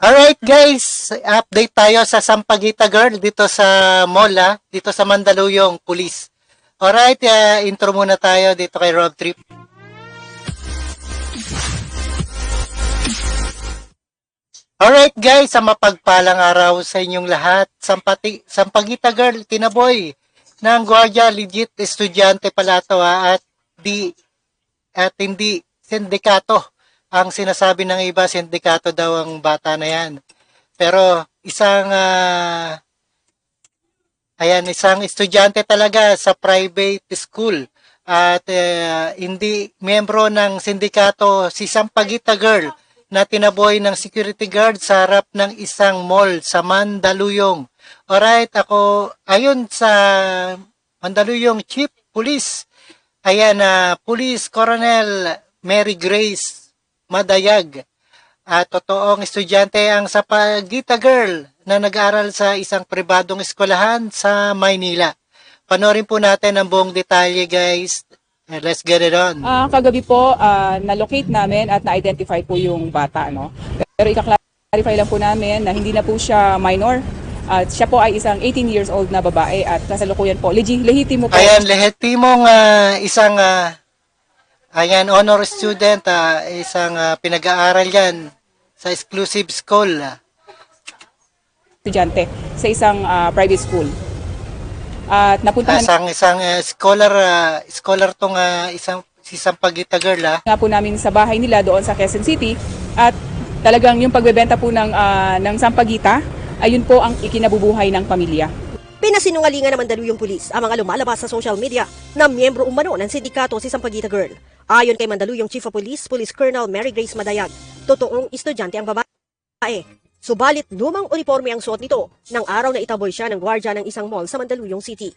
Alright guys, update tayo sa Sampaguita Girl dito sa mall dito sa Mandaluyong Police. Alright, intro muna tayo dito kay Rob Trip. Alright guys, sa mapagpalang araw sa inyong lahat. Sampaguita Girl, tinaboy ng gwardiya, legit estudyante pala to at hindi sindikato. Ang sinasabi ng iba, sindikato daw ang bata na yan. Pero isang isang estudyante talaga sa private school at hindi miyembro ng sindikato si Sampaguita Girl na tinaboy ng security guard sa harap ng isang mall sa Mandaluyong. Alright, ayon sa Mandaluyong Chief Police, Police Colonel Mary Grace Madayag at totoong estudyante ang Sampaguita Girl na nag-aaral sa isang pribadong eskwelahan sa Maynila. Panoorin po natin ang buong detalye guys. Let's get it on. Kagabi po, na-locate namin at na-identify po yung bata. No? Pero i-clarify lang po namin na hindi na po siya minor. At siya po ay isang 18 years old na babae at kasalukuyan po. Lehitimo po. Lehitimong isang honor student, isang pinag-aaral yan sa exclusive school. Estudyante sa isang private school. At napuntahan isang scholar tong si Sampaguita Girl. nga po namin sa bahay nila doon sa Quezon City at talagang yung pagbebenta po ng Sampaguita, ayun po ang ikinabubuhay ng pamilya. Pinasinungalingan ng Mandaluyong Police ang mga lumalabas sa social media na miyembro umano ng sindikato si Sampaguita Girl. Ayon kay Mandaluyong Chief of Police, Police Colonel Mary Grace Madayag, totoong estudyante ang babae. Subalit lumang uniforme ang suot nito ng araw na itaboy siya ng gwardya ng isang mall sa Mandaluyong City.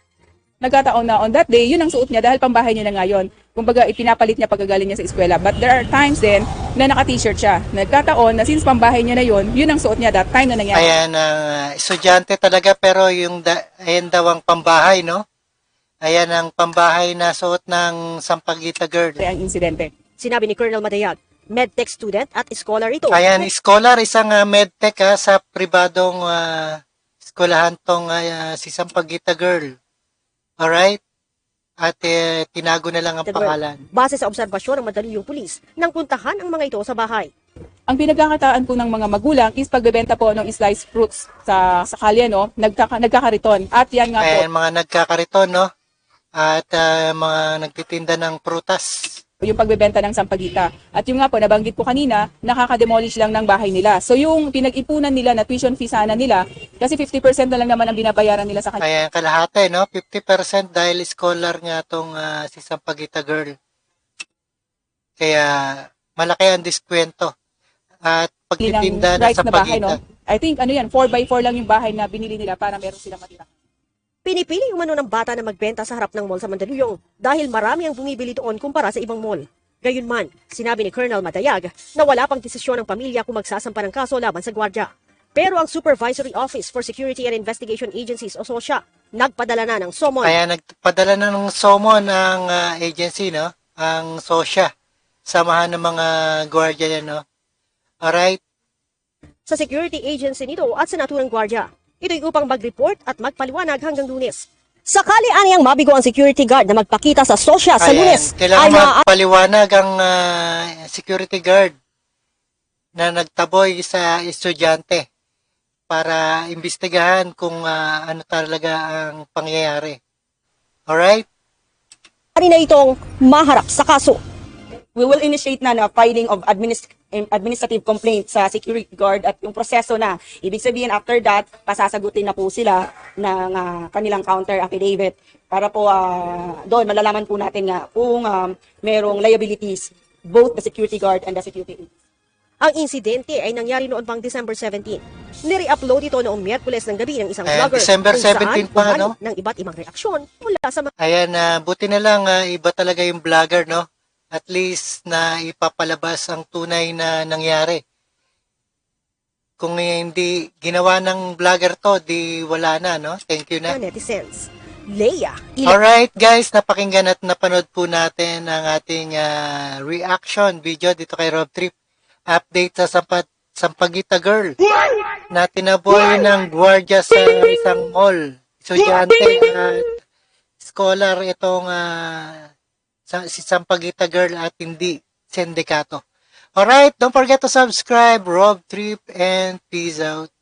Nagkataon na on that day, yun ang suot niya dahil pambahay niya na ngayon. Kumbaga, ipinapalit niya pagkagaling niya sa eskwela. But there are times din na naka-t-shirt siya. Nagkataon na since pambahay niya na yun ang suot niya that time na nangyari. Estudyante talaga pero ayan daw ang pambahay, no? Ayan ang pambahay na suot ng Sampaguita Girl. Ang insidente. Sinabi ni Colonel Madayag, medtech student at scholar ito. Scholar, isang medtech sa pribadong eskwelahan tong si Sampaguita Girl. Alright? At tinago na lang ang pangalan. Base sa obserbasyon ng Mandaluyong Police, nang puntahan ang mga ito sa bahay. Ang pinagkakataan po ng mga magulang is pagbebenta po ng sliced fruits sa kalye, no? Nagkakariton. At yan nga po. Mga nagkakariton, no? At mga nagtitinda ng prutas. Yung pagbebenta ng Sampaguita. At yung nga po, nabanggit ko kanina, nakaka-demolish lang ng bahay nila. So yung pinag-ipunan nila na tuition fee sana nila, kasi 50% na lang naman ang binabayaran nila sa kanila. Kaya kalahati, no? 50% dahil scholar nga tong si Sampaguita Girl. Kaya malaki ang diskwento. At pagtitinda ng Sampaguita. Bahay, no? I think 4x4 lang yung bahay na binili nila para meron silang matira. Pinipili umano ng bata na magbenta sa harap ng mall sa Mandaluyong dahil marami ang bumibili doon kumpara sa ibang mall. Gayunman, sinabi ni Colonel Madayag na wala pang desisyon ng pamilya kung magsasampa ng kaso laban sa gwardya. Pero ang Supervisory Office for Security and Investigation Agencies o SOSIA nagpadala na ng SOMON. Nagpadala na ng SOMON ang agency, no? Ang SOSIA. Samahan ng mga gwardya yan, no? Alright? Sa security agency nito at sa naturang gwardya. Ito'y upang mag-report at magpaliwanag hanggang Lunes. Sakali aniyang mabigo ang security guard na magpakita sa SOSIA sa Lunes, kailangan magpaliwanag ang security guard na nagtaboy sa estudyante para imbestigahan kung ano talaga ang pangyayari. Alright? Ari na itong maharap sa kaso. We will initiate na filing of administrative complaint sa security guard at yung proseso na. Ibig sabihin, after that, pasasagutin na po sila ng kanilang counter affidavit para po doon malalaman po natin nga kung merong liabilities, both the security guard and the security agent. Ang insidente ay nangyari noon pang December 17. Nire-upload ito noong Miyerkules ng gabi ng isang vlogger December 17 pa, no? Ng iba't ibang reaksyon mula sa mga... Buti na lang iba talaga yung vlogger, no? At least na ipapalabas ang tunay na nangyari. Kung hindi ginawa ng vlogger to, di wala na, no? Thank you na. Netizens. Leia. Alright guys, napakinggan at napanood po natin ang ating reaction video dito kay Rob Trip. Update sa Sampaguita girl na tinaboy ng gwardiya sa isang mall. Estudyante at scholar itong si Sampaguita girl at hindi sindikato. Alright, don't forget to subscribe, Rob Trip, and peace out.